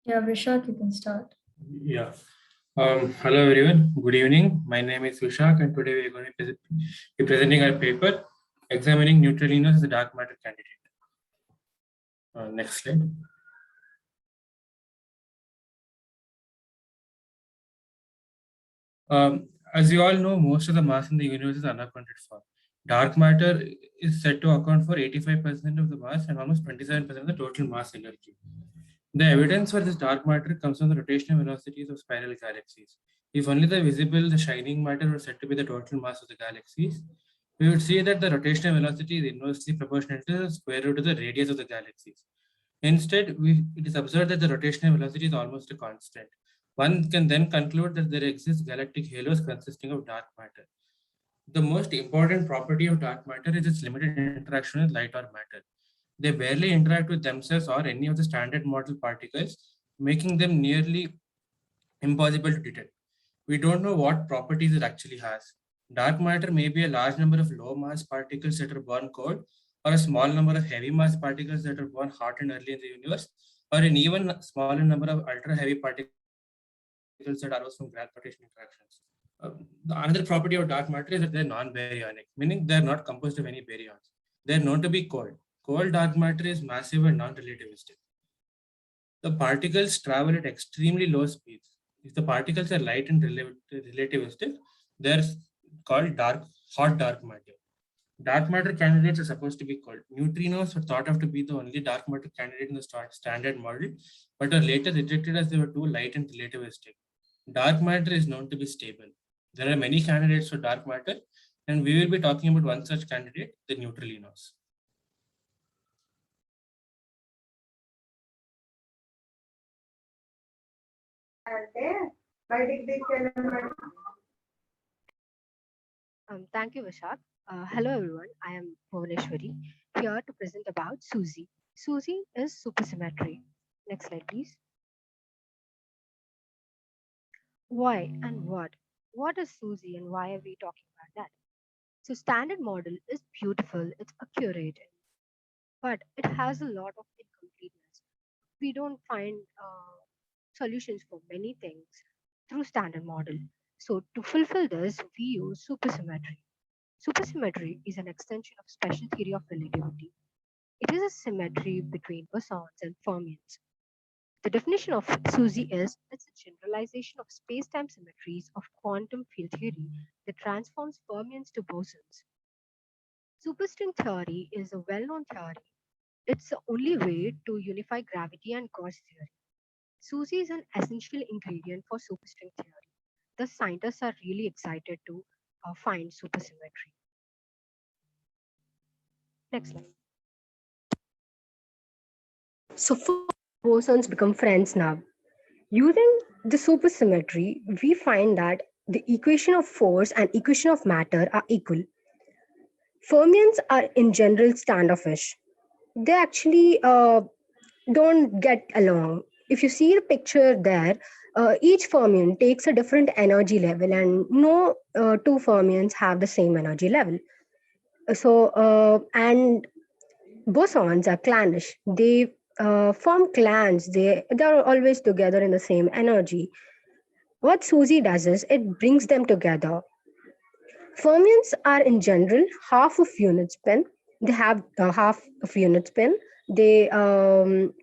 Yeah, Vishak, you can start. Yeah. Hello everyone. Good evening. My name is Vishak, and today we are going to be presenting our paper examining neutralinos as a dark matter candidate. Next slide. As you all know, most of the mass in the universe is unaccounted for. Dark matter is said to account for 85% of the mass and almost 27% of the total mass energy. The evidence for this dark matter comes from the rotational velocities of spiral galaxies. If only the visible, the shining matter were said to be the total mass of the galaxies, we would see that the rotational velocity is inversely proportional to the square root of the radius of the galaxies. Instead, it is observed that the rotational velocity is almost a constant. One can then conclude that there exists galactic halos consisting of dark matter. The most important property of dark matter is its limited interaction with light or matter. They barely interact with themselves or any of the standard model particles, making them nearly impossible to detect. We don't know what properties it actually has. Dark matter may be a large number of low mass particles that are born cold, or a small number of heavy mass particles that are born hot and early in the universe, or an even smaller number of ultra heavy particles that arose from gravitational interactions. The another property of dark matter is that they're non-baryonic, meaning they're not composed of any baryons. They're known to be cold. Cold dark matter is massive and non-relativistic. The particles travel at extremely low speeds. If the particles are light and relativistic, they're called hot dark matter. Dark matter candidates are supposed to be called neutrinos, were thought of to be the only dark matter candidate in the standard model, but are later rejected as they were too light and relativistic. Dark matter is known to be stable. There are many candidates for dark matter, and we will be talking about one such candidate, the neutralinos. Thank you, Vishak. Hello, everyone. I am Bhuvaneshwari, here to present about SUSY. SUSY is supersymmetry. Next slide, please. Why and what? What is SUSY and why are we talking about that? So, standard model is beautiful, it's accurate, but it has a lot of incompleteness. We don't find solutions for many things through standard model. So, to fulfill this, we use supersymmetry. Supersymmetry is an extension of special theory of relativity. It is a symmetry between bosons and fermions. The definition of SUSY is it's a generalization of space-time symmetries of quantum field theory that transforms fermions to bosons. Superstring theory is a well-known theory. It's the only way to unify gravity and gauge theory. SUSY is an essential ingredient for superstring theory. The scientists are really excited to find supersymmetry. Next slide. So four bosons become friends now. Using the supersymmetry, we find that the equation of force and equation of matter are equal. Fermions are in general standoffish. They actually don't get along. If you see the picture there, each fermion takes a different energy level, and no two fermions have the same energy level. And bosons are clannish. They form clans. They're always together in the same energy. What SUSY does is it brings them together. Fermions are in general half of unit spin. They have half of unit spin. They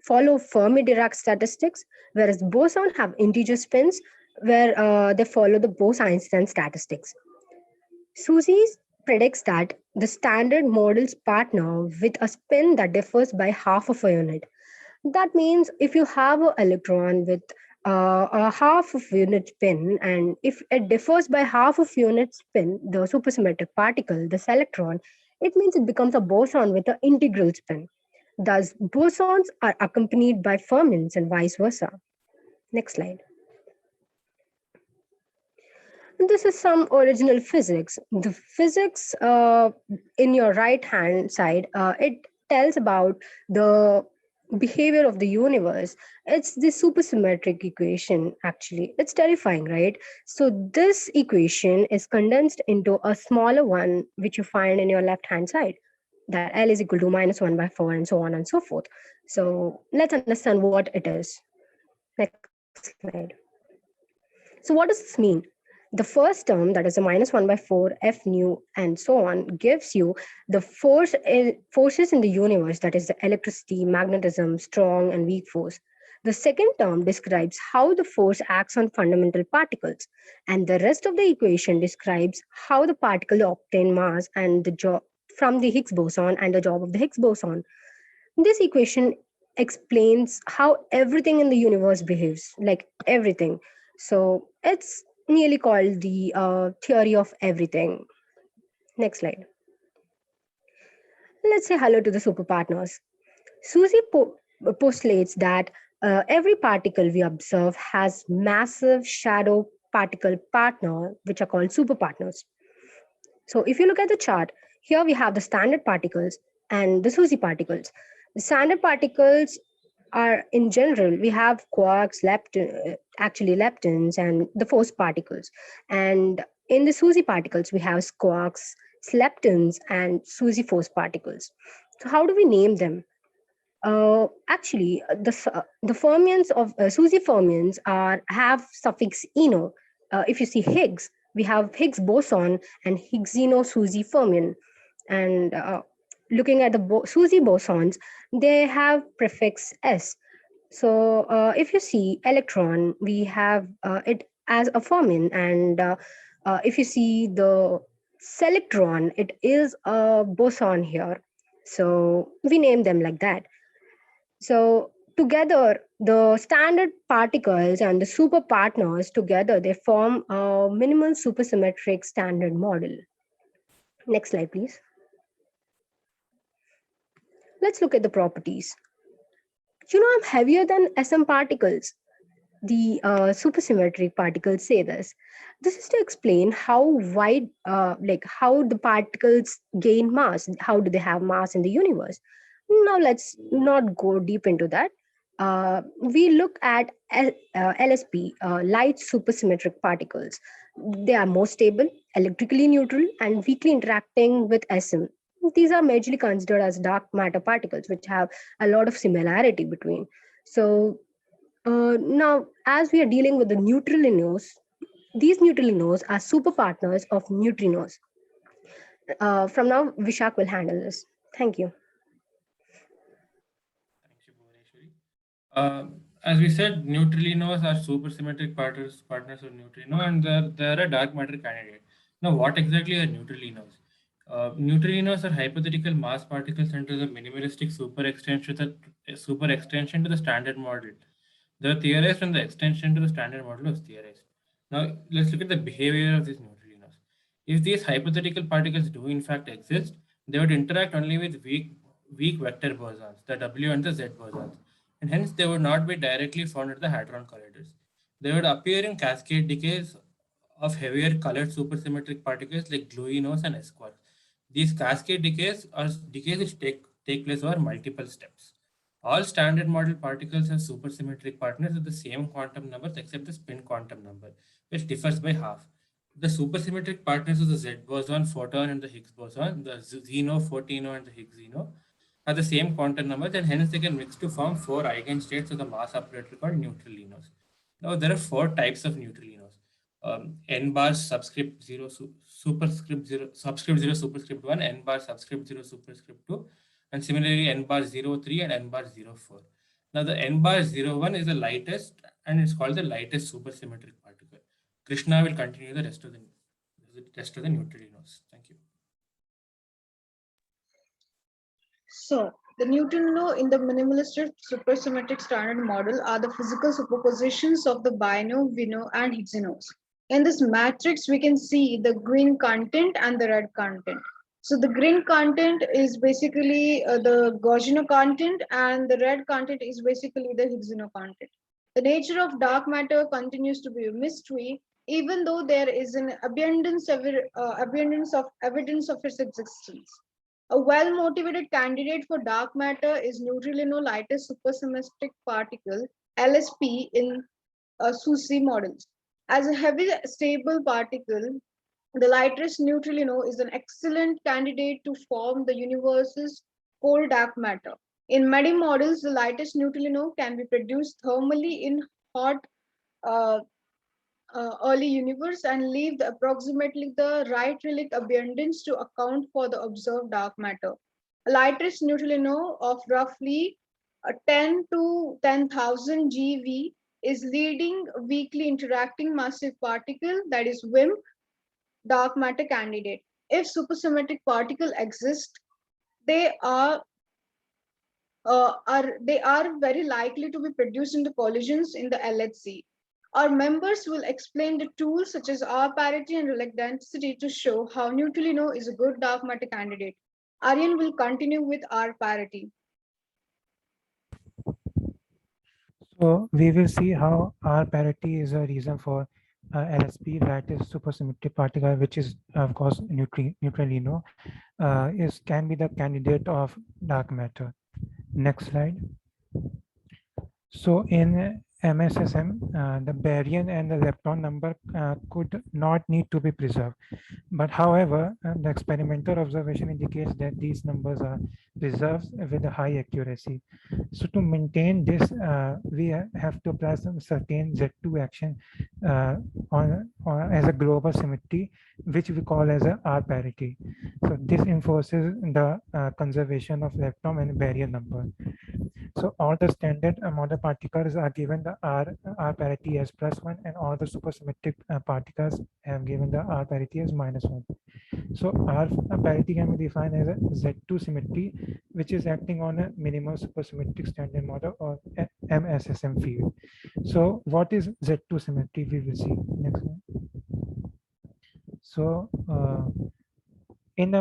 follow Fermi-Dirac statistics, whereas boson have integer spins, where they follow the Bose-Einstein statistics. SUSY predicts that the standard models partner with a spin that differs by half of a unit. That means if you have an electron with a half of unit spin, and if it differs by half of unit spin, the supersymmetric particle, this electron, it means it becomes a boson with an integral spin. Thus, bosons are accompanied by fermions and vice versa. Next slide. This is some original physics. The physics in your right hand side, it tells about the behavior of the universe. It's the supersymmetric equation, actually. It's terrifying, right? So, this equation is condensed into a smaller one, which you find in your left hand side. That L is equal to -1/4, and so on and so forth. So, let's understand what it is. Next slide. So what does this mean? The first term, that is a minus 1 by 4 F nu and so on, gives you the forces in the universe, that is the electricity, magnetism, strong and weak force. The second term describes how the force acts on fundamental particles, and the rest of the equation describes how the particle obtain mass and the job from the Higgs boson and the job of the Higgs boson. This equation explains how everything in the universe behaves, like everything. So it's nearly called the theory of everything. Next slide. Let's say hello to the super partners. Susie postulates that every particle we observe has massive shadow particle partner, which are called super partners. So if you look at the chart, here we have the standard particles and the SUSY particles. The standard particles are, in general, we have quarks, actually leptons, and the force particles. And in the SUSY particles, we have quarks, leptons, and SUSY force particles. So how do we name them? Actually, the fermions of SUSY fermions have suffix ino. If you see Higgs, we have Higgs boson and Higgsino SUSY fermion. And looking at the SUSY bosons, they have prefix S. So if you see electron, we have it as a fermion, and if you see the selectron, it is a boson here. So we name them like that. So together, the standard particles and the super partners together, they form a minimal supersymmetric standard model. Next slide, please. Let's look at the properties. I'm heavier than SM particles. The supersymmetric particles say this. This is to explain how wide, how the particles gain mass. How do they have mass in the universe? Now let's not go deep into that. We look at LSP, light supersymmetric particles. They are more stable, electrically neutral, and weakly interacting with SM. These are majorly considered as dark matter particles, which have a lot of similarity between. So now, as we are dealing with the neutralinos, these neutralinos are super partners of neutrinos. From now, Vishak will handle this. Thank you. Thank you, Bhuvaneshwari. As we said, neutralinos are supersymmetric partners of neutrino, and they're a dark matter candidate. Now, what exactly are neutralinos? Neutralinos are hypothetical mass particles into the minimalistic super extension to the standard model. They are theorized when the extension to the standard model was theorized. Now, let's look at the behavior of these neutralinos. If these hypothetical particles do in fact exist, they would interact only with weak vector bosons, the W and the Z bosons, and hence they would not be directly found at the hadron colliders. They would appear in cascade decays of heavier colored supersymmetric particles like gluinos and S quarks. These cascade decays are decays which take place over multiple steps. All standard model particles have supersymmetric partners with the same quantum numbers except the spin quantum number, which differs by half. The supersymmetric partners of the Z boson, photon, and the Higgs boson, the Zeno, photino, and the Higgs Zeno, are the same quantum numbers, and hence they can mix to form four eigenstates of the mass operator called neutralinos. Now, there are four types of neutralinos. N bar subscript 0 superscript 0 subscript 0 superscript 1, N bar subscript 0 superscript 2, and similarly N bar 03 and N bar 04. Now the N bar 01 is the lightest and it's called the lightest supersymmetric particle. Krishna will continue the rest of the neutralinos. Thank you. So, the neutrino in the minimalistic supersymmetric standard model are the physical superpositions of the bino, vino, and Higgsinos. In this matrix, we can see the green content and the red content. So the green content is basically the Gaussian content, and the red content is basically the Higgsino content. The nature of dark matter continues to be a mystery, even though there is an abundance of evidence of its existence. A well-motivated candidate for dark matter is neutralino lightest supersymmetric particle (LSP) in SUSY models. As a heavy stable particle, the lightest neutralino is an excellent candidate to form the universe's cold dark matter. In many models, the lightest neutralino can be produced thermally in hot uh, early universe and leave approximately the right relic abundance to account for the observed dark matter. A lighter neutrino of roughly 10 to 10,000 GeV is leading weakly interacting massive particle, that is WIMP, dark matter candidate. If supersymmetric particle exist, they are very likely to be produced in the collisions in the LHC. Our members will explain the tools such as R parity and relic density to show how neutrino is a good dark matter candidate. Aryan will continue with R parity. So we will see how R parity is a reason for LSP, that is supersymmetric particle, which is of course neutralino, is can be the candidate of dark matter. Next slide. So in MSSM, the baryon and the lepton number could not need to be preserved. But however, the experimental observation indicates that these numbers are preserved with a high accuracy. So to maintain this, we have to apply some certain Z2 action on as a global symmetry, which we call as a R parity. So this enforces the conservation of lepton and baryon number. So all the standard model particles are given the R parity as +1, and all the supersymmetric particles have given the R parity as -1. So R parity can be defined as a Z2 symmetry, which is acting on a minimal supersymmetric standard model or MSSM field. So what is Z2 symmetry? We will see next one. So in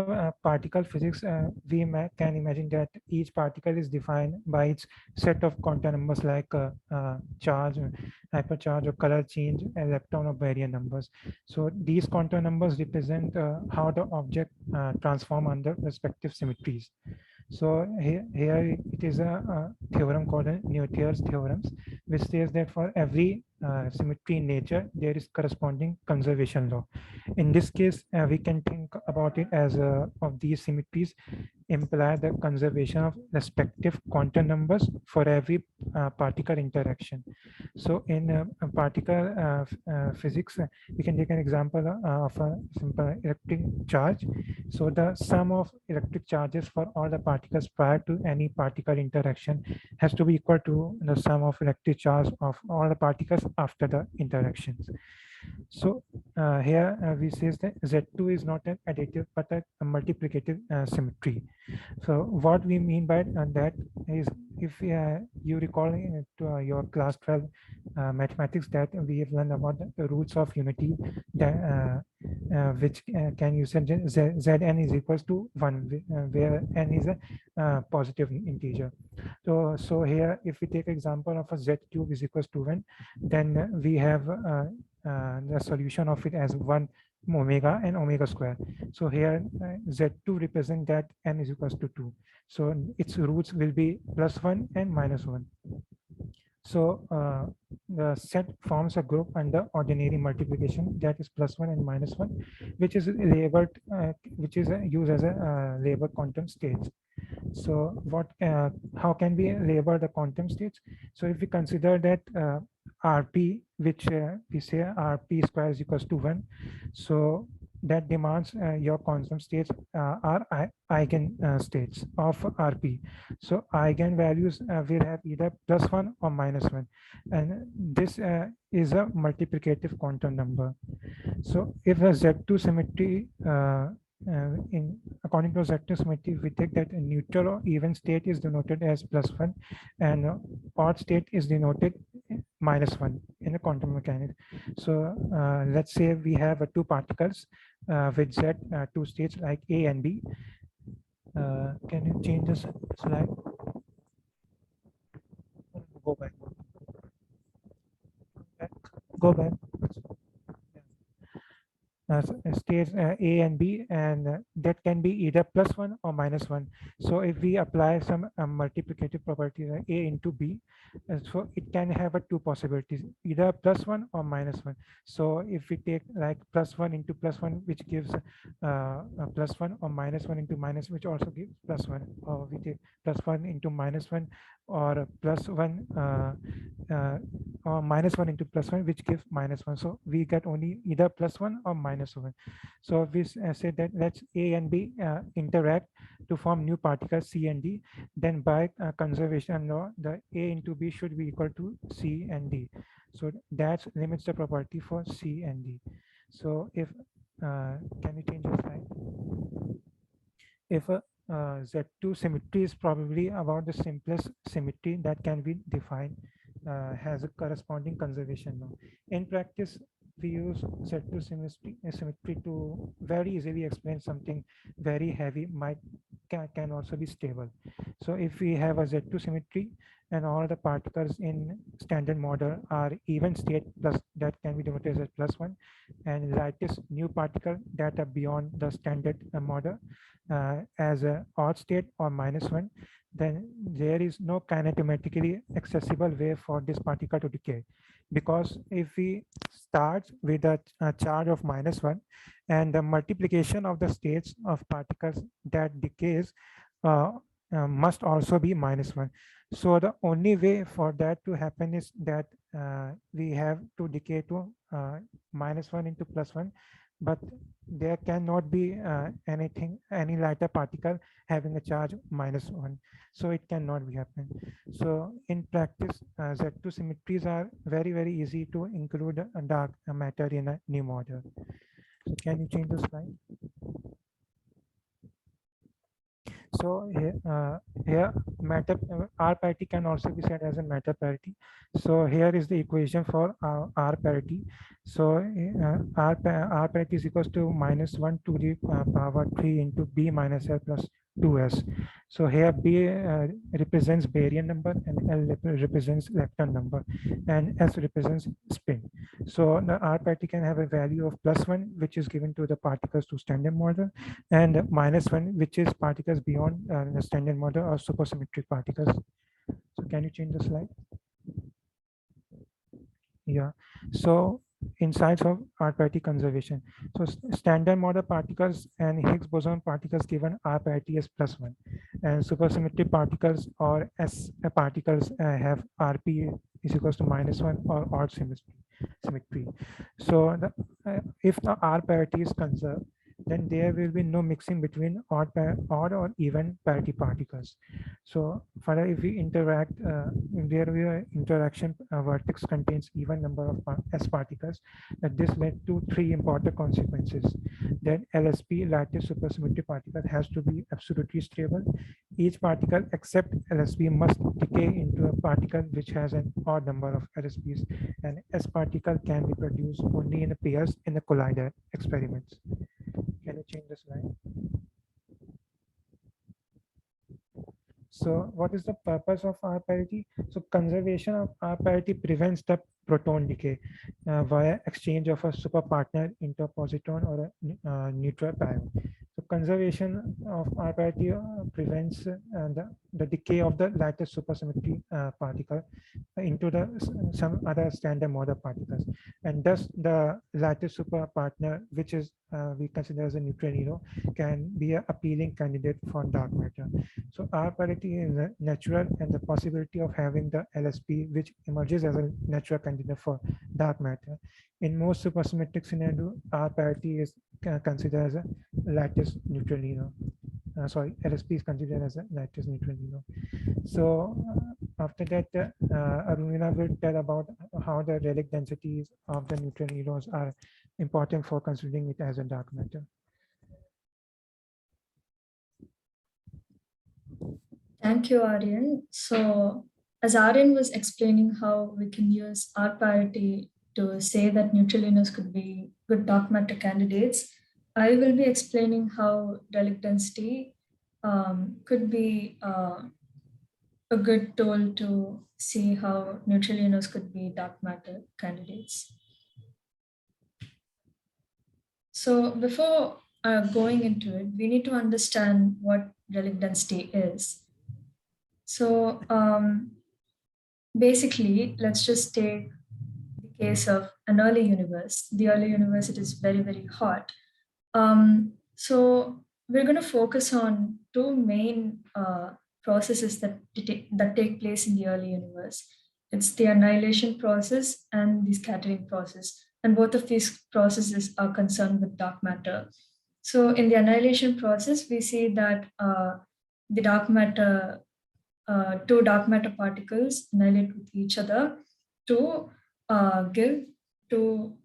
particle physics, we can imagine that each particle is defined by its set of quantum numbers like charge, hypercharge, or color change, electron or baryon numbers. So these quantum numbers represent how the object transform under respective symmetries. So here it is a theorem called Noether's theorems, which says that for every symmetry in nature, there is corresponding conservation law. In this case, we can think about it as of these symmetries imply the conservation of respective quantum numbers for every particle interaction. So in particle physics, we can take an example of a simple electric charge. So the sum of electric charges for all the particles prior to any particle interaction has to be equal to the sum of electric charge of all the particles after the interactions. So here we says that Z2 is not an additive but a multiplicative symmetry. So what we mean by that is, if you recall to your class 12 mathematics, that we have learned about the roots of unity, that, which can use Zn is equals to 1, where n is a positive integer. So here, if we take example of a Z cube is equals to 1, then we have the solution of it as 1 omega and omega square. So here Z2 represent that n is equals to 2. So its roots will be +1 and -1. So the set forms a group under ordinary multiplication, that is +1 and -1, which is labeled, which is used as a label quantum states. So what, how can we label the quantum states? So if we consider that Rp, which we say Rp square is equals to 1, so that demands your quantum states are eigen states of Rp. So eigen values will have either +1 or -1, and this is a multiplicative quantum number. So if a Z2 symmetry in according to Z2 symmetry, we take that a neutral or even state is denoted as +1, and odd state is denoted -1 in a quantum mechanics. So let's say we have two particles with Z two states like A and B. Can you change this slide? Go back. Go back. states A and B, and that can be either +1 or -1. So if we apply some multiplicative property like A into B, so it can have two possibilities, either +1 or -1. So if we take like +1 into +1, which gives +1, or -1 into minus, which also gives +1, or we take +1 into -1, or +1 or -1 into +1, which gives -1. So we get only either +1 or -1. So we say that let's A and B interact to form new particles C and D. Then by conservation law, the A into B should be equal to C and D. So that limits the property for C and D. So if can you change the slide? If a Z2 symmetry is probably about the simplest symmetry that can be defined, has a corresponding conservation law. In practice, we use Z2 symmetry to very easily explain something very heavy can also be stable. So if we have a Z2 symmetry and all the particles in standard model are even state, plus that can be denoted as +1, and lattice new particle that are beyond the standard model as a odd state or -1, then there is no kinematically accessible way for this particle to decay. Because if we start with a charge of -1, and the multiplication of the states of particles that decays must also be -1. So the only way for that to happen is that we have to decay to -1 into +1, but there cannot be any lighter particle having a charge -1. So it cannot be happen. So in practice, Z2 symmetries are very easy to include a dark matter in a new model. So can you change the slide? So here matter R parity can also be said as a matter parity. So here is the equation for R parity. So R parity is equals to -1 to the power 3 into B minus L plus 2s. So here B represents baryon number, and L represents lepton number, and S represents spin. So the R parity can have a value of +1, which is given to the particles to standard model, and -1, which is particles beyond the standard model or supersymmetric particles. So can you change the slide? Yeah. So insights of R parity conservation. So standard model particles and Higgs boson particles given R parity as +1, and supersymmetric particles or S particles have RP is equals to -1 or odd symmetry. So if the R parity is conserved, then there will be no mixing between odd or even parity particles. So further, if we interact, if there will be an interaction vertex contains even number of S particles, this led to 3 important consequences. That LSP, lattice supersymmetry particle, has to be absolutely stable. Each particle except LSP must decay into a particle which has an odd number of LSPs, and S particle can be produced only in pairs in the collider experiments. Can you change the slide? So what is the purpose of R parity? So conservation of R parity prevents the proton decay via exchange of a super partner into a positron or a neutral pion. So conservation of R parity prevents the decay of the lattice supersymmetry particle into some other standard model particles, and thus the lattice super partner, which is we consider as a neutrino, can be an appealing candidate for dark matter. So R parity is natural, and the possibility of having the LSP, which emerges as a natural candidate for dark matter. In most supersymmetric scenario, R parity is considered as a lattice neutrino. LSP is considered as a lattice neutrino. So after that, Arunina will tell about how the relic densities of the neutrinos are important for considering it as a dark matter. Thank you, Aryan. So as Aryan was explaining how we can use R parity to say that neutralinos could be good dark matter candidates, I will be explaining how relic density could be a good tool to see how neutralinos could be dark matter candidates. So before going into it, we need to understand what relic density is. So basically, let's just take the case of an early universe. The early universe, it is very, very hot. So we're going to focus on two main processes that take place in the early universe. It's the annihilation process and the scattering process. And both of these processes are concerned with dark matter. So in the annihilation process, we see that the dark matter, two dark matter particles annihilate with each other to give two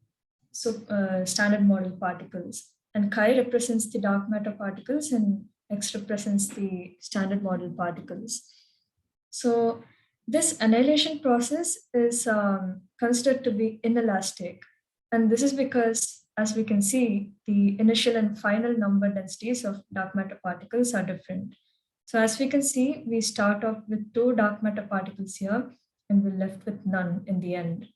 standard model particles. And chi represents the dark matter particles and X represents the standard model particles. So this annihilation process is considered to be inelastic. And this is because, as we can see, the initial and final number densities of dark matter particles are different. So as we can see, we start off with two dark matter particles here, and we're left with none in the end.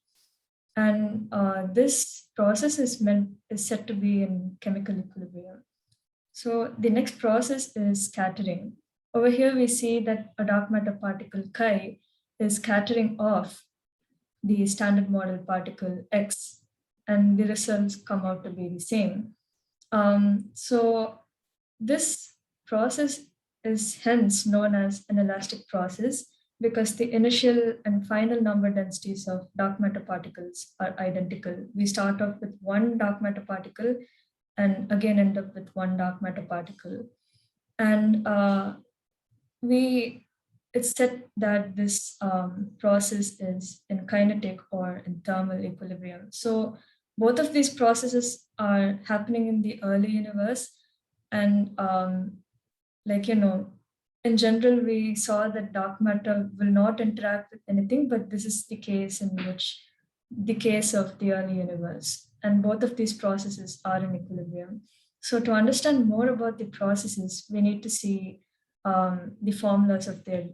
And this process is said to be in chemical equilibrium. So the next process is scattering. Over here, we see that a dark matter particle chi is scattering off the standard model particle X, and the results come out to be the same. So this process is hence known as an elastic process, because the initial and final number densities of dark matter particles are identical. We start off with one dark matter particle and again end up with one dark matter particle. And it's said that this process is in kinetic or in thermal equilibrium. So both of these processes are happening in the early universe. And in general, we saw that dark matter will not interact with anything, but this is the case in which the case of the early universe. And both of these processes are in equilibrium. So to understand more about the processes, we need to see the formulas of the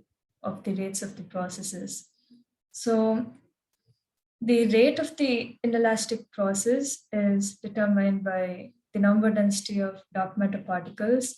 rates of the processes. So the rate of the inelastic process is determined by the number density of dark matter particles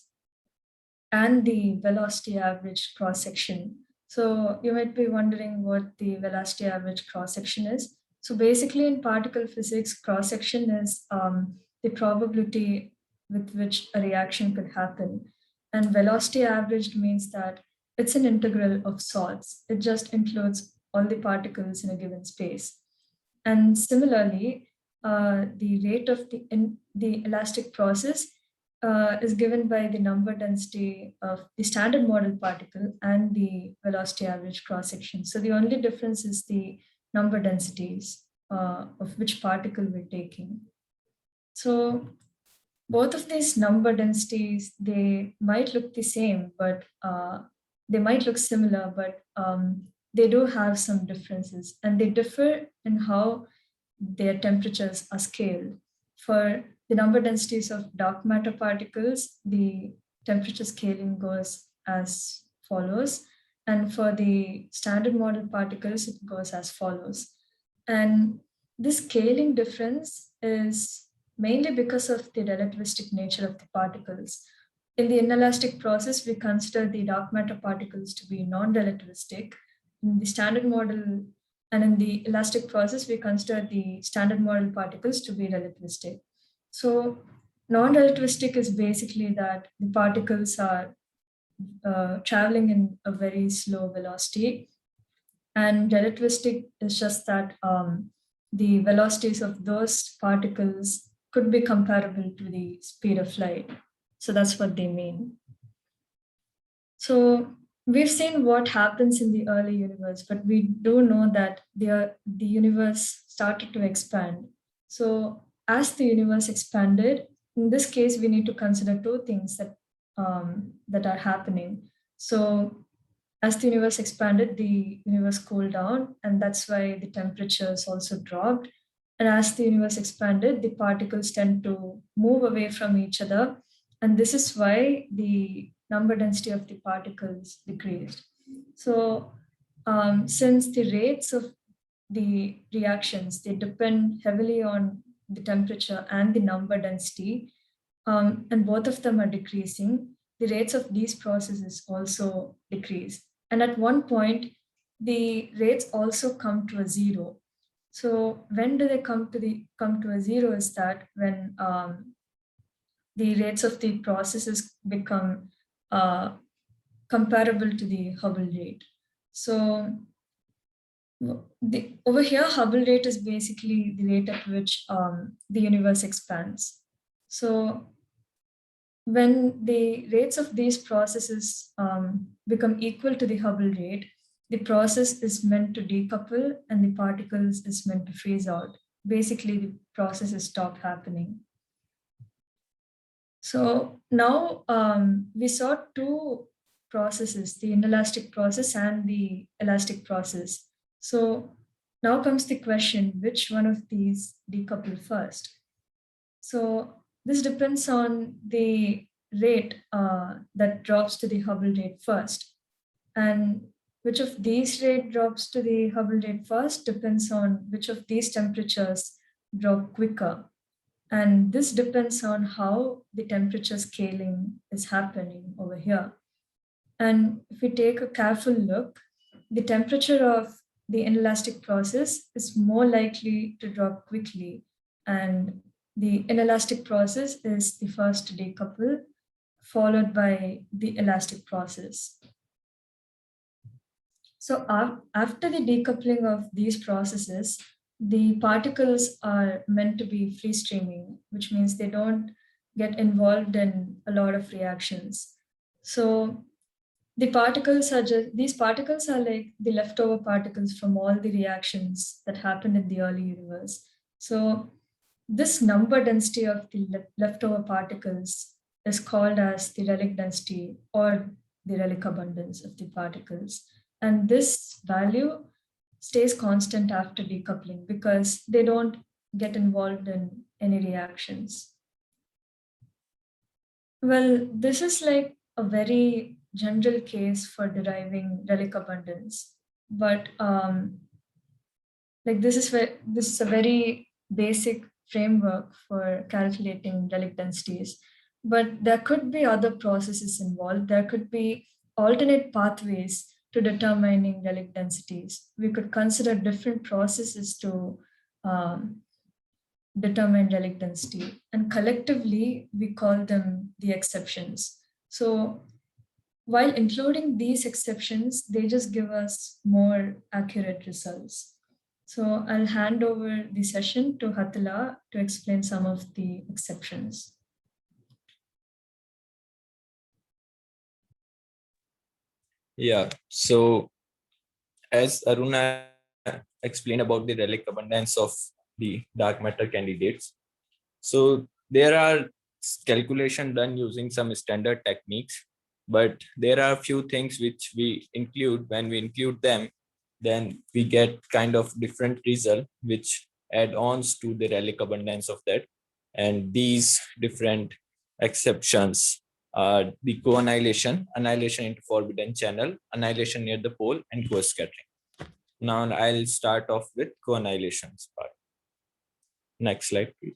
and the velocity average cross section. So you might be wondering what the velocity average cross section is. So basically in particle physics, cross section is the probability with which a reaction could happen. And velocity averaged means that it's an integral of sorts. It just includes all the particles in a given space. And similarly, the rate of the elastic process is given by the number density of the standard model particle and the velocity average cross section. So the only difference is the number densities of which particle we're taking. So both of these number densities, they might look the same, but they might look similar, but they do have some differences, and they differ in how their temperatures are scaled. For the number densities of dark matter particles, the temperature scaling goes as follows. And for the standard model particles, it goes as follows. And this scaling difference is mainly because of the relativistic nature of the particles. In the inelastic process, we consider the dark matter particles to be non-relativistic. In the standard model and in the elastic process, we consider the standard model particles to be relativistic. So non-relativistic is basically that the particles are traveling in a very slow velocity. And relativistic is just that the velocities of those particles could be comparable to the speed of light. So that's what they mean. So we've seen what happens in the early universe, but we do know that the universe started to expand. So as the universe expanded, in this case, we need to consider two things that are happening. So as the universe expanded, the universe cooled down, and that's why the temperatures also dropped. And as the universe expanded, the particles tend to move away from each other. And this is why the number density of the particles decreased. So since the rates of the reactions, they depend heavily on the temperature and the number density, and both of them are decreasing, the rates of these processes also decrease. And at one point, the rates also come to a zero. So when do they come to a zero is that when the rates of the processes become comparable to the Hubble rate. So over here, Hubble rate is basically the rate at which the universe expands. So when the rates of these processes become equal to the Hubble rate, the process is meant to decouple and the particles is meant to freeze out. Basically, the processes stop happening. So now we saw two processes, the inelastic process and the elastic process. So now comes the question, which one of these decouple first? So this depends on the rate that drops to the Hubble rate first. And which of these rate drops to the Hubble rate first depends on which of these temperatures drop quicker. And this depends on how the temperature scaling is happening over here. And if we take a careful look, the temperature of the inelastic process is more likely to drop quickly. And the inelastic process is the first to decouple, followed by the elastic process. So after the decoupling of these processes, the particles are meant to be free streaming, which means they don't get involved in a lot of reactions. So these particles are like the leftover particles from all the reactions that happened in the early universe. So this number density of the leftover particles is called as the relic density or the relic abundance of the particles. And this value stays constant after decoupling because they don't get involved in any reactions. Well, this is like a very general case for deriving relic abundance, but like this is a very basic framework for calculating relic densities. But there could be other processes involved. There could be alternate pathways to determining relic densities. We could consider different processes to determine relic density, and collectively we call them the exceptions. So while including these exceptions, they just give us more accurate results. So I'll hand over the session to Hatala to explain some of the exceptions. Yeah, so as Aruna explained about the relic abundance of the dark matter candidates, so there are calculation done using some standard techniques, but there are a few things which we include. When we include them, then we get kind of different result which add ons to the relic abundance of that. And these different exceptions are the co-annihilation, annihilation into forbidden channel, annihilation near the pole, and co-scattering. Now I'll start off with co-annihilations part. Next slide, please.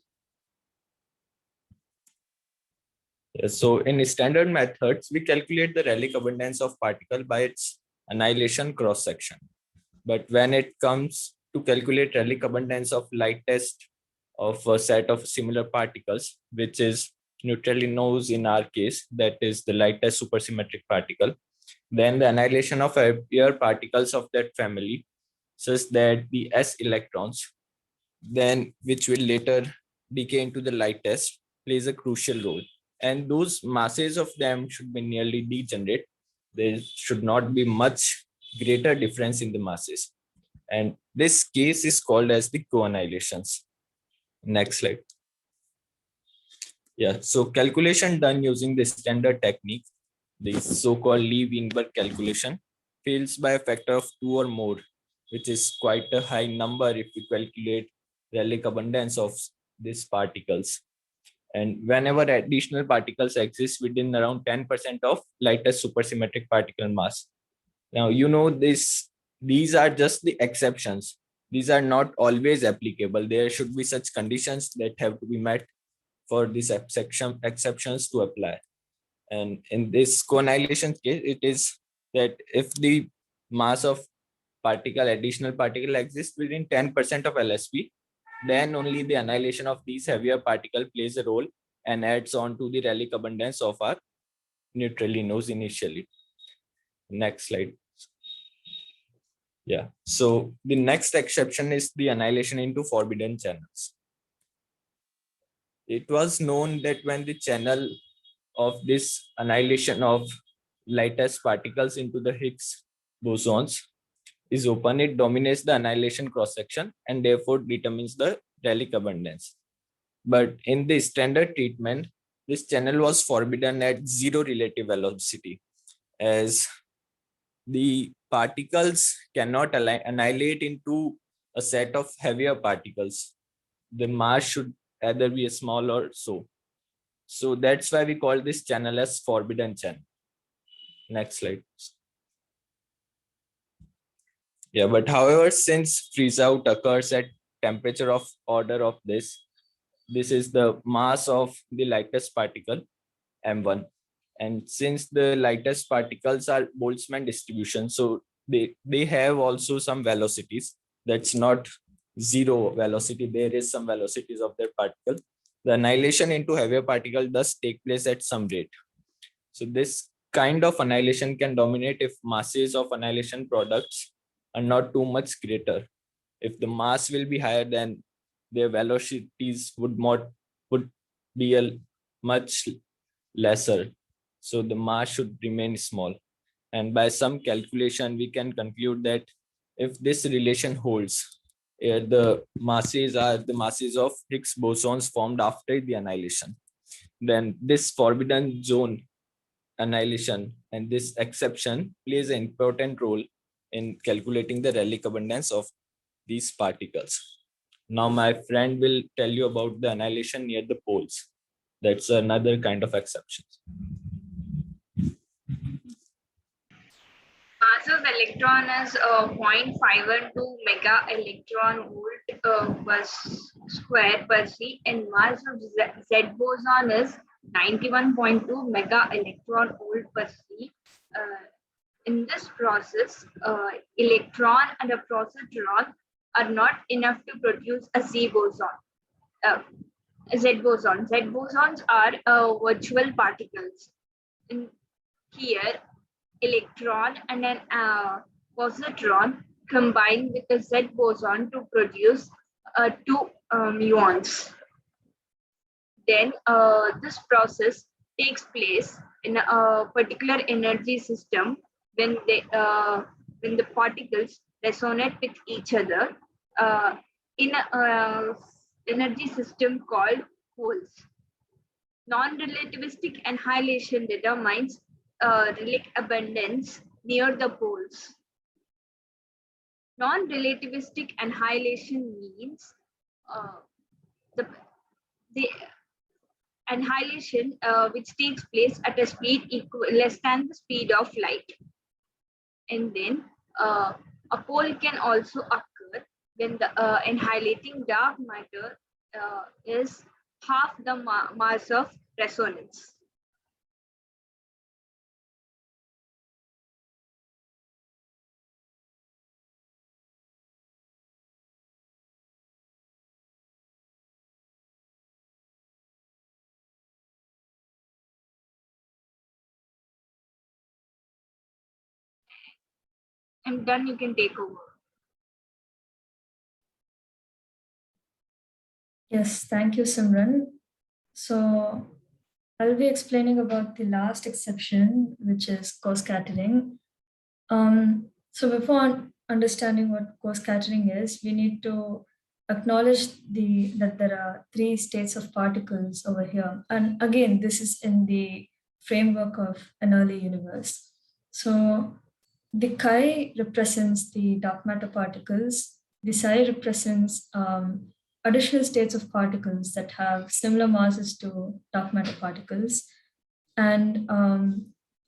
Yes, so in standard methods, we calculate the relic abundance of particle by its annihilation cross section. But when it comes to calculate relic abundance of light test of a set of similar particles, which is neutralinos in our case, that is the light test supersymmetric particle, then the annihilation of pure particles of that family, such that the s electrons, then which will later decay into the light test, plays a crucial role. And those masses of them should be nearly degenerate. There should not be much greater difference in the masses. And this case is called as the co-annihilations. Next slide. Yeah, so calculation done using the standard technique, the so-called Lee-Weinberg calculation, fails by a factor of 2 or more, which is quite a high number if we calculate relic abundance of these particles. And whenever additional particles exist within around 10% of lightest supersymmetric particle mass. Now, you know, these are just the exceptions. these are not always applicable. There should be such conditions that have to be met for these exceptions to apply. And in this co-annihilation case, it is that if the mass of additional particle exists within 10% of LSP, then only the annihilation of these heavier particle plays a role and adds on to the Rayleigh abundance of our neutralinos initially. Next slide. Yeah, so the next exception is the annihilation into forbidden channels. It was known that when the channel of this annihilation of lightest particles into the Higgs bosons is open, it dominates the annihilation cross-section and therefore determines the Rayleigh abundance. But in the standard treatment, this channel was forbidden at zero relative velocity, as the particles cannot annihilate into a set of heavier particles. The mass should either be small or so. So that's why we call this channel as forbidden channel. Next slide. Yeah, but however, since freeze out occurs at temperature of order of this is the mass of the lightest particle, M1. And since the lightest particles are Boltzmann distribution, so they have also some velocities. That's not zero velocity. There is some velocities of their particle. The annihilation into heavier particle does take place at some rate. So this kind of annihilation can dominate if masses of annihilation products are not too much greater. If the mass will be higher, then their velocities would be a much lesser. So the mass should remain small. And by some calculation, we can conclude that if this relation holds, the masses are the masses of Higgs bosons formed after the annihilation, then this forbidden zone annihilation and this exception plays an important role in calculating the Rayleigh abundance of these particles. Now my friend will tell you about the annihilation near the poles. That's another kind of exception. Mass of electron is 0.512 mega electron volt per square per C, and mass of Z boson is 91.2 mega electron volt per C. In this process, electron and a positron are not enough to produce a Z boson. Z boson. Z bosons are virtual particles. In here, electron and an positron combine with the Z boson to produce two muons. Then this process takes place in a particular energy system when the particles resonate with each other in an energy system called holes. Non-relativistic annihilation determines Rayleigh abundance near the poles. Non-relativistic annihilation means the annihilation which takes place at a speed less than the speed of light. And then a pole can also occur when the annihilating dark matter is half the mass of resonance. I'm done, you can take over. Yes, thank you, Simran. So I'll be explaining about the last exception, which is co-scattering. So before understanding what co-scattering is, we need to acknowledge that there are three states of particles over here. And again, this is in the framework of an early universe. So the chi represents the dark matter particles. The psi represents additional states of particles that have similar masses to dark matter particles. And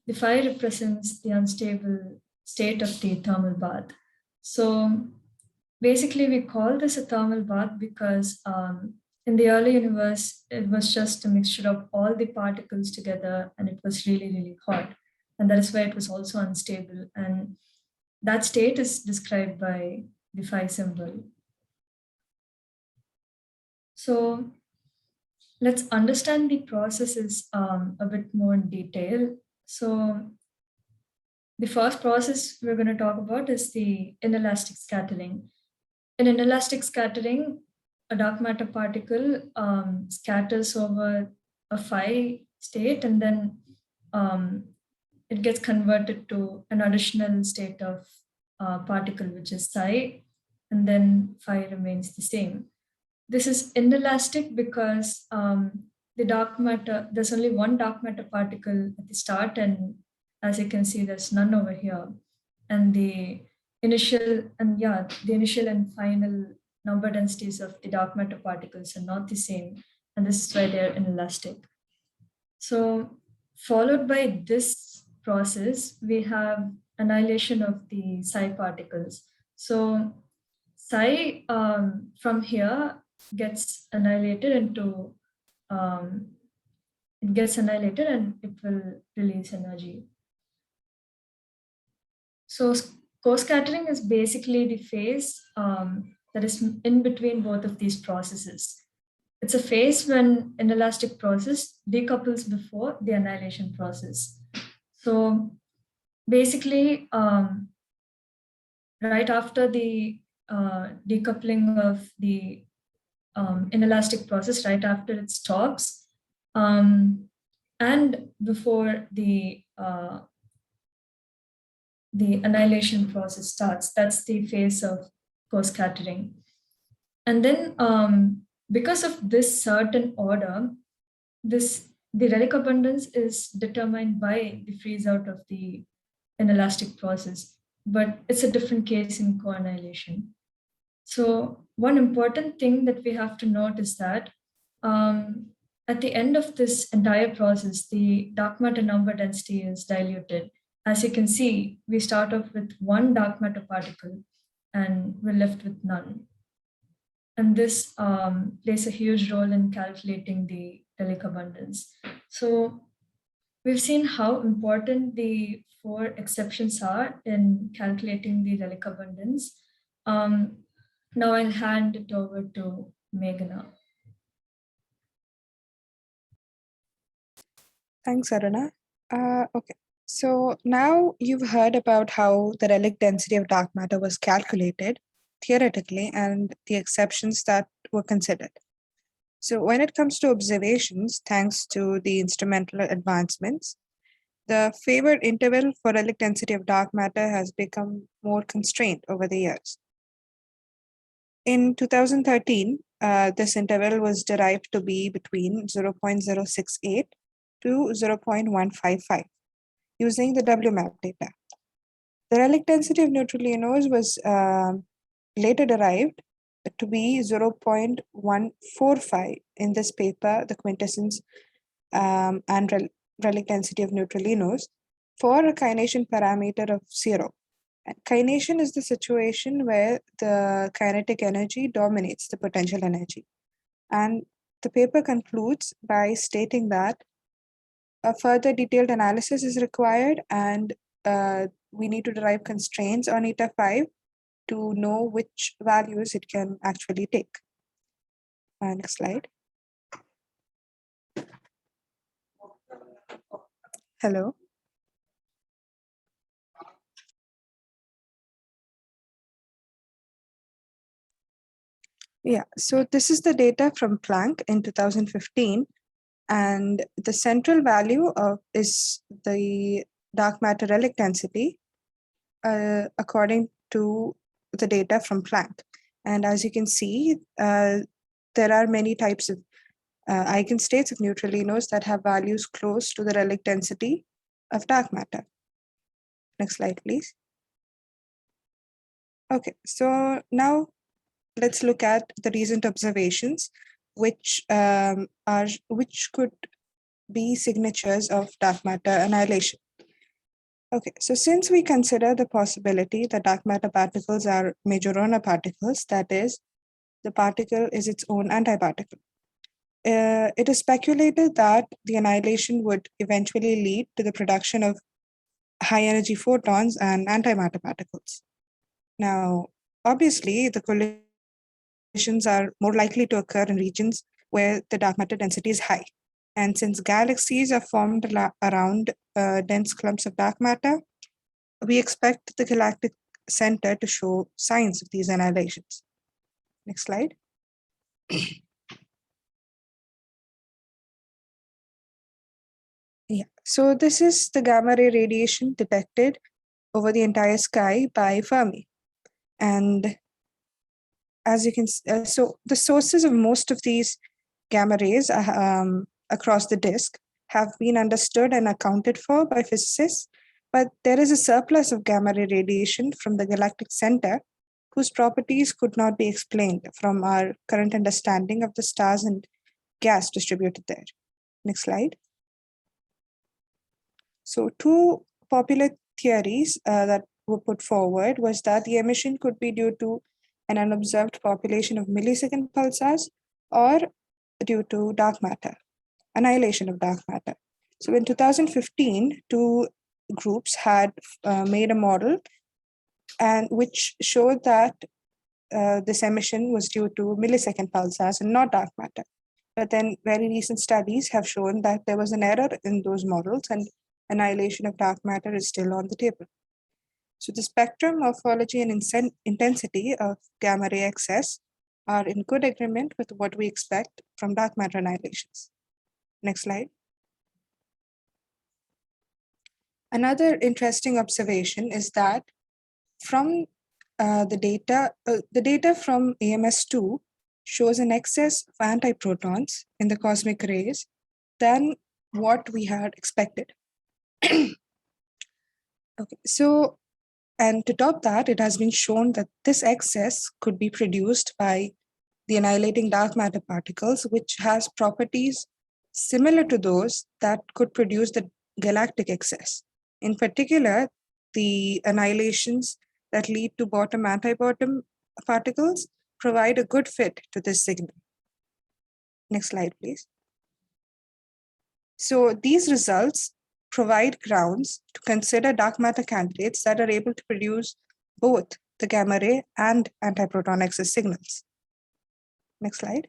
the phi represents the unstable state of the thermal bath. So basically we call this a thermal bath because in the early universe, it was just a mixture of all the particles together and it was really, really hot. And that is why it was also unstable. And that state is described by the phi symbol. So let's understand the processes a bit more in detail. So the first process we're going to talk about is the inelastic scattering. In inelastic scattering, a dark matter particle scatters over a phi state, and then it gets converted to an additional state of particle, which is psi, and then phi remains the same. This is inelastic because the dark matter, there's only one dark matter particle at the start, and as you can see, there's none over here. And the initial and final number densities of the dark matter particles are not the same, and this is why they're inelastic. So followed by this process, we have annihilation of the psi particles. So psi from here gets annihilated into it gets annihilated and it will release energy. So co-scattering is basically the phase that is in between both of these processes. It's a phase when inelastic process decouples before the annihilation process. So basically, right after the decoupling of the inelastic process, right after it stops, and before the annihilation process starts, that's the phase of co-scattering. And then because of this certain order, the relic abundance is determined by the freeze out of the inelastic process, but it's a different case in co-annihilation. So one important thing that we have to note is that at the end of this entire process, the dark matter number density is diluted. As you can see, we start off with one dark matter particle and we're left with none. And this plays a huge role in calculating the relic abundance. So we've seen how important the 4 exceptions are in calculating the relic abundance. Now I'll hand it over to Meghana. Thanks, Aruna. Okay, so now you've heard about how the relic density of dark matter was calculated theoretically and the exceptions that were considered. So when it comes to observations, thanks to the instrumental advancements, the favored interval for relic density of dark matter has become more constrained over the years. In 2013, this interval was derived to be between 0.068 to 0.155 using the WMAP data. The relic density of neutralinos was later derived to be 0.145 in this paper, the quintessence and relic density of neutralinos, for a kination parameter of 0. And kination is the situation where the kinetic energy dominates the potential energy. And the paper concludes by stating that a further detailed analysis is required and we need to derive constraints on eta 5 to know which values it can actually take. Next slide. Hello. Yeah, so this is the data from Planck in 2015, and the central value is the dark matter relic density according to the data from Planck. And as you can see, there are many types of eigenstates of neutralinos that have values close to the relic density of dark matter. Next slide, please. Okay, so now let's look at the recent observations, which could be signatures of dark matter annihilation. Okay, so since we consider the possibility that dark matter particles are Majorana particles, that is, the particle is its own antiparticle, it is speculated that the annihilation would eventually lead to the production of high energy photons and antimatter particles. Now, obviously, the collisions are more likely to occur in regions where the dark matter density is high. And since galaxies are formed around dense clumps of dark matter, we expect the galactic center to show signs of these annihilations. Next slide. Yeah, so this is the gamma ray radiation detected over the entire sky by Fermi. And as you can see, so the sources of most of these gamma rays across the disk have been understood and accounted for by physicists, but there is a surplus of gamma ray radiation from the galactic center whose properties could not be explained from our current understanding of the stars and gas distributed there. Next slide. So two popular theories that were put forward was that the emission could be due to an unobserved population of millisecond pulsars or due to dark matter, annihilation of dark matter. So in 2015, two groups had made a model and which showed that this emission was due to millisecond pulsars and not dark matter. But then very recent studies have shown that there was an error in those models and annihilation of dark matter is still on the table. So the spectrum, morphology, and intensity of gamma ray excess are in good agreement with what we expect from dark matter annihilations. Next slide. Another interesting observation is that from the data from AMS2 shows an excess of antiprotons in the cosmic rays than what we had expected. Okay, so, and to top that, it has been shown that this excess could be produced by the annihilating dark matter particles, which has properties similar to those that could produce the galactic excess. In particular, the annihilations that lead to bottom antibottom particles provide a good fit to this signal. Next slide, please. So these results provide grounds to consider dark matter candidates that are able to produce both the gamma ray and antiproton excess signals. Next slide.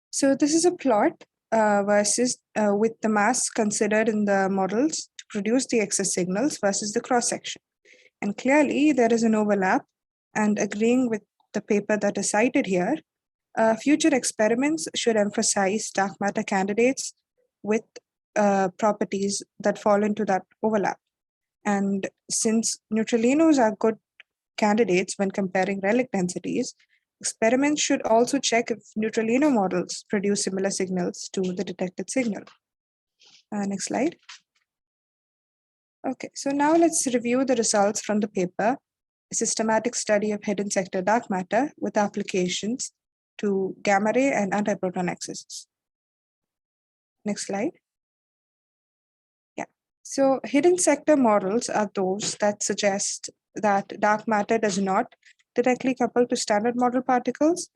So this is a plot versus with the mass considered in the models to produce the excess signals versus the cross section. And clearly there is an overlap, and agreeing with the paper that is cited here, future experiments should emphasize dark matter candidates with properties that fall into that overlap. And since neutralinos are good candidates when comparing relic densities, experiments should also check if neutralino models produce similar signals to the detected signal. Next slide. Okay, so now let's review the results from the paper, a systematic study of hidden sector dark matter with applications to gamma ray and antiproton excesses. Next slide. Yeah, so hidden sector models are those that suggest that dark matter does not directly couple to standard model particles.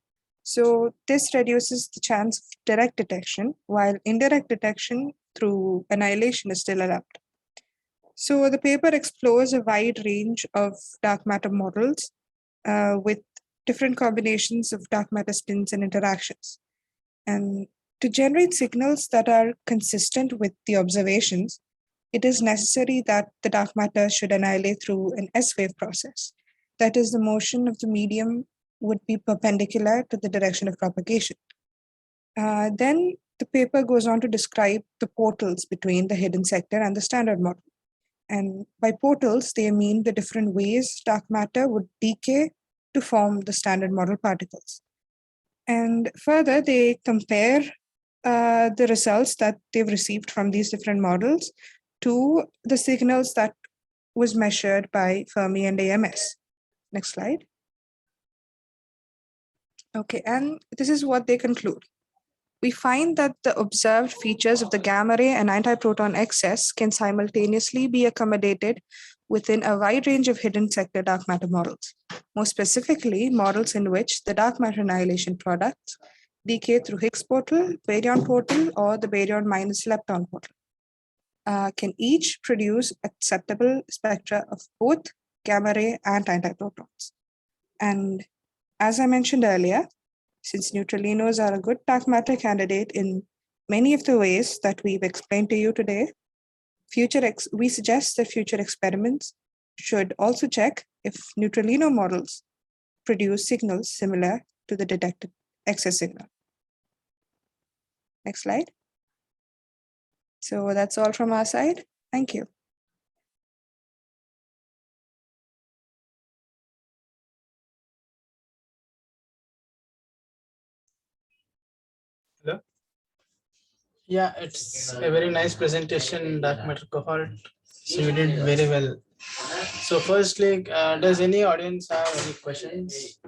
So this reduces the chance of direct detection, while indirect detection through annihilation is still allowed. So the paper explores a wide range of dark matter models with different combinations of dark matter spins and interactions. And to generate signals that are consistent with the observations, it is necessary that the dark matter should annihilate through an S-wave process. That is, the motion of the medium would be perpendicular to the direction of propagation. Then the paper goes on to describe the portals between the hidden sector and the standard model. And by portals, they mean the different ways dark matter would decay to form the standard model particles. And further, they compare the results that they've received from these different models to the signals that was measured by Fermi and AMS. Next slide. Okay, and this is what they conclude. we find that the observed features of the gamma ray and antiproton excess can simultaneously be accommodated within a wide range of hidden sector dark matter models. More specifically, models in which the dark matter annihilation products decay through Higgs portal, baryon portal, or the baryon minus lepton portal. Can each produce acceptable spectra of both gamma ray and antiprotons. And as I mentioned earlier, since neutralinos are a good dark matter candidate in many of the ways that we've explained to you today, we suggest that future experiments should also check if neutralino models produce signals similar to the detected excess signal. Next slide. So that's all from our side. Thank you. Hello. Yeah, it's a very nice presentation, dark matter cohort. So you did very well. So firstly, does any audience have any questions?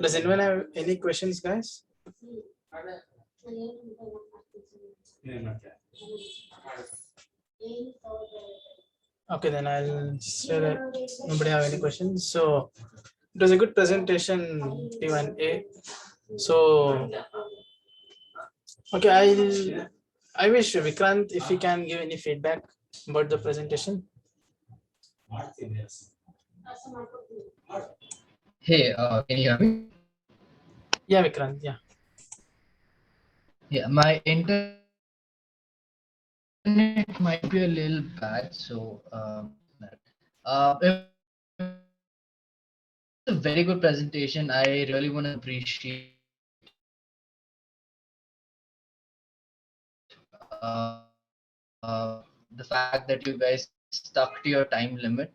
Does anyone have any questions, guys? Okay, then I'll say that nobody have any questions. So it was a good presentation, T1A. So okay, I wish Vikrant if he can give any feedback about the presentation. Hey, can you hear me? Yeah, Vikrant, yeah. Yeah, my internet might be a little bad, so it was a very good presentation. I really want to appreciate the fact that you guys stuck to your time limit.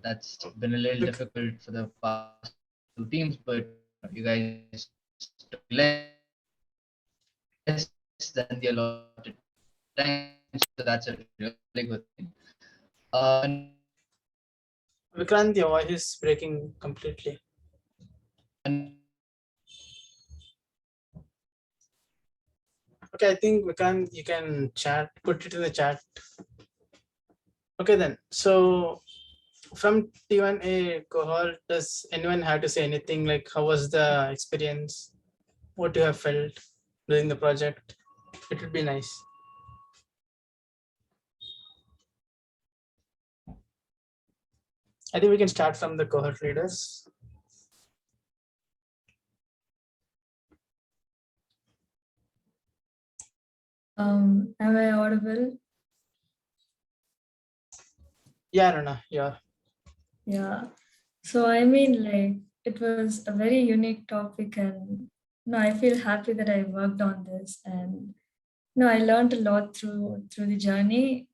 That's been a little difficult for the past two teams, but you guys took less than the allotted time, so that's a really good thing. Vikrant, your voice is breaking completely. Okay, I think Vikrant, you can chat, put it in the chat. Okay, then. So from T1A cohort, does anyone have to say anything like how was the experience? What you have felt during the project? It would be nice. I think we can start from the cohort leaders. Am I audible? Yeah, Rana, yeah. Yeah. So I mean, like, it was a very unique topic, and no, I feel happy that I worked on this, and no, I learned a lot through the journey.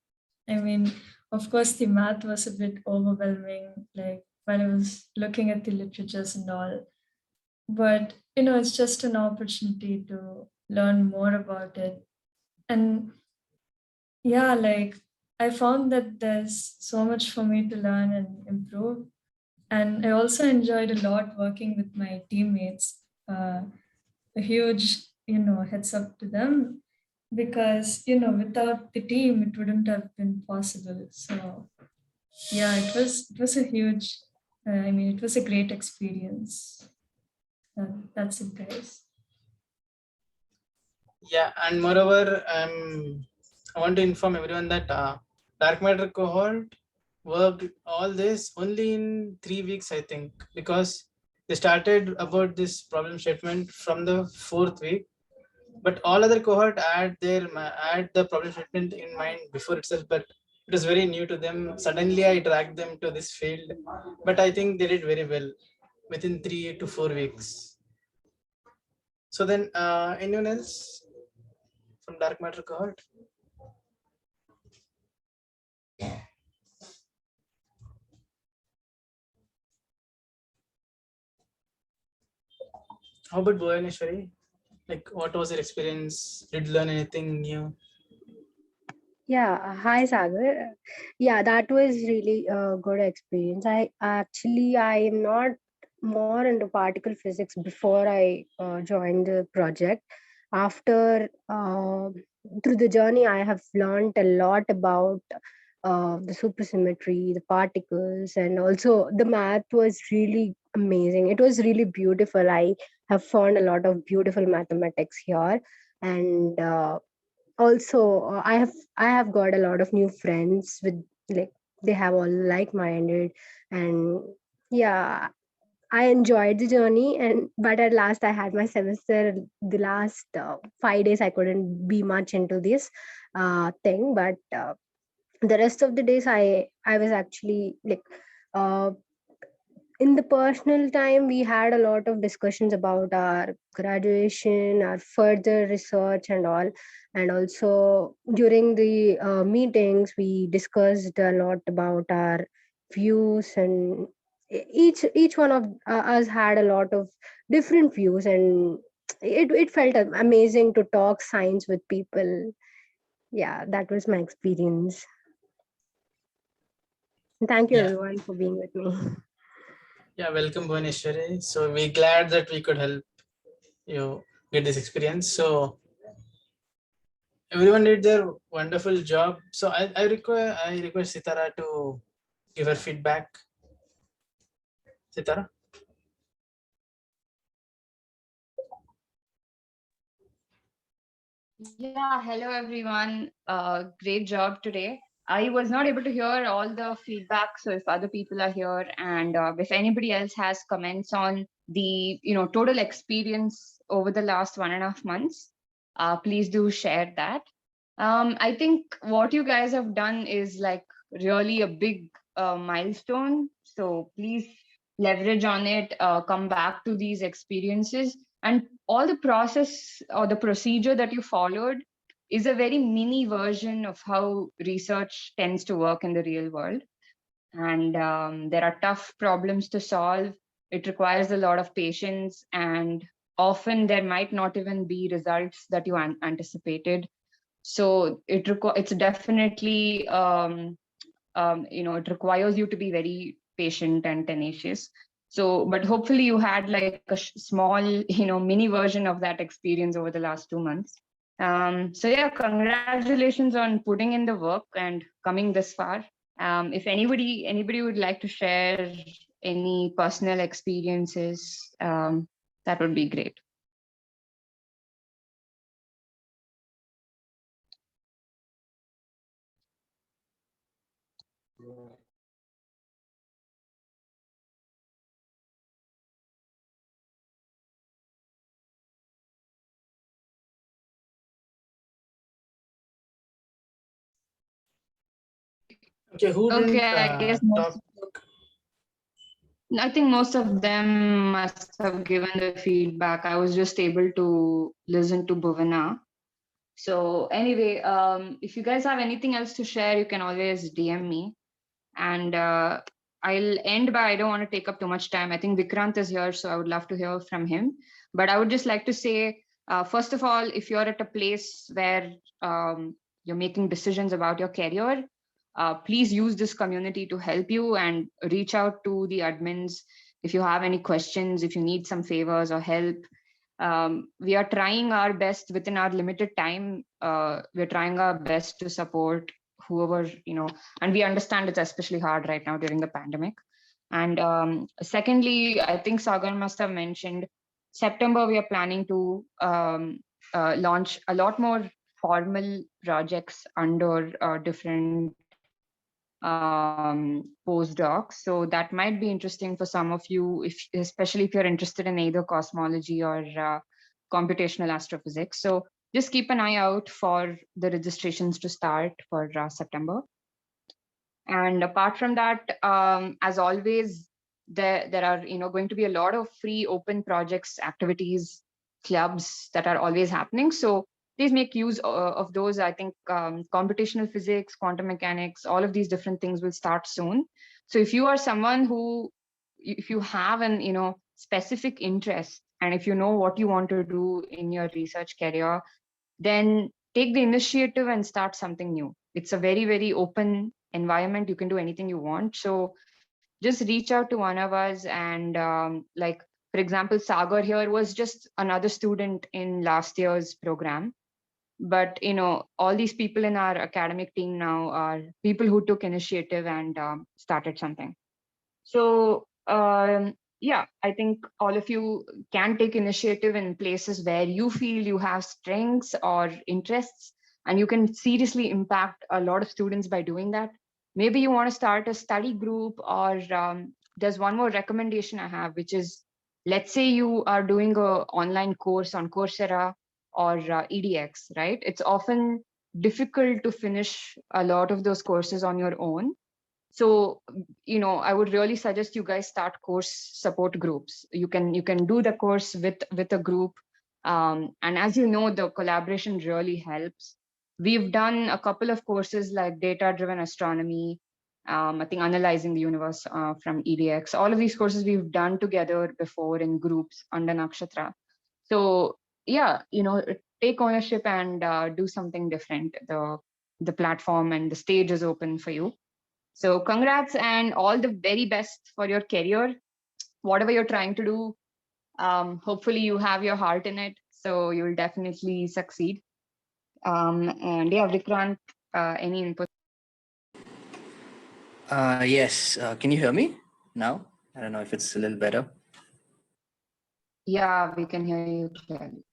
I mean, of course, the math was a bit overwhelming, like when I was looking at the literatures and all. But it's just an opportunity to learn more about it. And yeah, like I found that there's so much for me to learn and improve. And I also enjoyed a lot working with my teammates. A huge, heads up to them, because without the team it wouldn't have been possible. So yeah, it was a huge, I mean, it was a great experience. That's it, guys. Yeah, and moreover, I want to inform everyone that dark matter cohort worked all this only in 3 weeks, I think, because they started about this problem statement from the 4th week, but all other cohort had the problem statement in mind before itself, but it was very new to them. Suddenly I dragged them to this field, but I think they did very well within 3 to 4 weeks. So then anyone else from dark matter cohort? How about Bhuvaneshwari? Like, what was your experience? Did you learn anything new? Yeah, hi Sagar. Yeah, that was really a good experience. I am not more into particle physics before I joined the project. After through the journey, I have learned a lot about the supersymmetry, the particles, and also the math was really amazing. It was really beautiful. I have found a lot of beautiful mathematics here, and also I have got a lot of new friends with, like, they have all like-minded, and yeah, I enjoyed the journey. And but at last I had my semester. The last 5 days I couldn't be much into this thing, but the rest of the days I was actually like, uh, in the personal time we had a lot of discussions about our graduation, our further research and all. And also during the meetings we discussed a lot about our views, and each one of us had a lot of different views, and it felt amazing to talk science with people. Yeah, that was my experience. Thank you Yeah. everyone for being with me. Yeah, welcome, Bhuvaneshwari. So we're glad that we could help you get this experience. So everyone did their wonderful job. So I request Sitara to give her feedback. Sitara. Yeah, hello everyone. Great job today. I was not able to hear all the feedback, so if other people are here and if anybody else has comments on the total experience over the last 1.5 months, please do share that. I think what you guys have done is like really a big milestone. So please leverage on it, come back to these experiences, and all the process or the procedure that you followed is a very mini version of how research tends to work in the real world. And there are tough problems to solve. It requires a lot of patience, and often there might not even be results that you anticipated. So it's definitely it requires you to be very patient and tenacious. So but hopefully you had like a small mini version of that experience over the last 2 months. So yeah, congratulations on putting in the work and coming this far. If anybody would like to share any personal experiences, that would be great. Okay, who didn't Okay, I guess talk? I think most of them must have given the feedback. I was just able to listen to Bhuvana. So anyway, if you guys have anything else to share, you can always DM me. And I'll end by, I don't want to take up too much time. I think Vikrant is here, so I would love to hear from him. But I would just like to say, first of all, if you're at a place where you're making decisions about your career, please use this community to help you and reach out to the admins if you have any questions, if you need some favors or help. We are trying our best within our limited time. We're trying our best to support whoever, and we understand it's especially hard right now during the pandemic. And secondly, I think Sagar must have mentioned September, we are planning to launch a lot more formal projects under different postdocs. So that might be interesting for some of you, especially if you're interested in either cosmology or computational astrophysics. So just keep an eye out for the registrations to start for September. And apart from that, as always, there are going to be a lot of free open projects, activities, clubs that are always happening. So please make use of those. I think computational physics, quantum mechanics, all of these different things will start soon. So if you are someone who, if you have an specific interest and if you know what you want to do in your research career, then take the initiative and start something new. It's a very, very open environment. You can do anything you want. So just reach out to one of us. And like, for example, Sagar here was just another student in last year's program. But, you know, all these people in our academic team now are people who took initiative and started something. So yeah, I think all of you can take initiative in places where you feel you have strengths or interests, and you can seriously impact a lot of students by doing that. Maybe you want to start a study group, or there's one more recommendation I have, which is, let's say you are doing an online course on Coursera or EDX, right? It's often difficult to finish a lot of those courses on your own. So, you know, I would really suggest you guys start course support groups. You can do the course with a group, and as you know, the collaboration really helps. We've done a couple of courses like data driven astronomy, I think analyzing the universe from EDX. All of these courses we've done together before in groups under Nakshatra. So yeah, you know, take ownership and do something different. The platform and the stage is open for you. So congrats and all the very best for your career, whatever you're trying to do. Hopefully you have your heart in it, so you'll definitely succeed. And yeah, Vikrant, any input? Yes, can you hear me now? I don't know if it's a little better. Yeah, we can hear you clearly.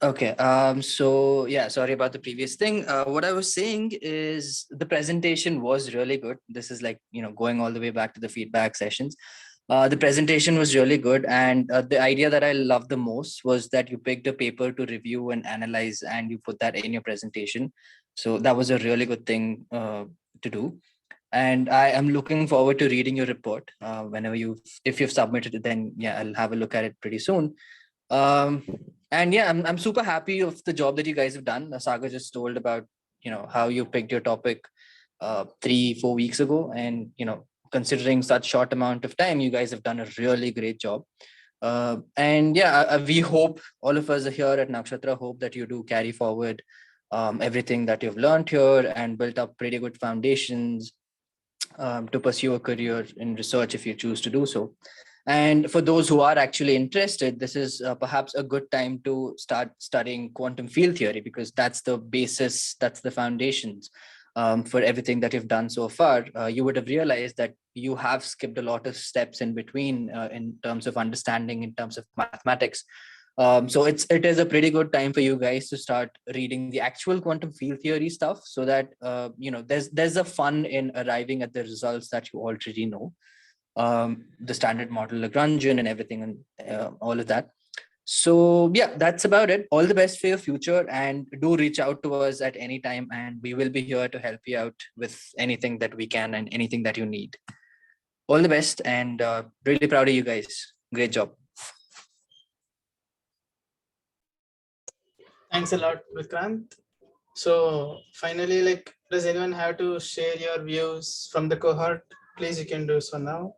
Okay, so yeah, sorry about the previous thing. What I was saying is the presentation was really good. This is like, you know, going all the way back to the feedback sessions. The presentation was really good. And the idea that I loved the most was that you picked a paper to review and analyze, and you put that in your presentation. So that was a really good thing to do. And I am looking forward to reading your report whenever if you've submitted it, then yeah, I'll have a look at it pretty soon. And yeah, I'm super happy of the job that you guys have done. Sagar just told about, you know, how you picked your topic 3-4 weeks ago, and, you know, considering such short amount of time, you guys have done a really great job. And yeah, we hope, all of us here at Nakshatra hope that you do carry forward everything that you've learned here and built up pretty good foundations to pursue a career in research if you choose to do so. And for those who are actually interested, this is perhaps a good time to start studying quantum field theory, because that's the basis, that's the foundations for everything that you've done so far. You would have realized that you have skipped a lot of steps in between in terms of understanding, in terms of mathematics. So it is a pretty good time for you guys to start reading the actual quantum field theory stuff, so that you know, there's a fun in arriving at the results that you already know, the standard model Lagrangian and everything, and all of that. So yeah, that's about it. All the best for your future, and do reach out to us at any time, and we will be here to help you out with anything that we can and anything that you need. All the best, and really proud of you guys. Great job. Thanks a lot, Vikrant. So finally, like, does anyone have to share your views from the cohort? Please, you can do so now.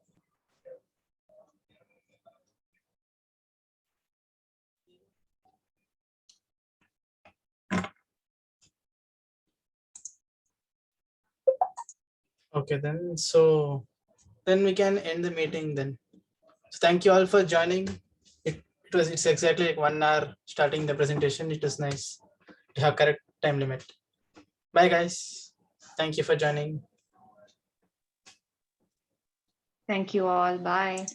Okay, then. So then we can end the meeting then. So thank you all for joining. It's exactly like 1 hour starting the presentation. It was nice to have correct time limit. Bye guys. Thank you for joining. Thank you all. Bye.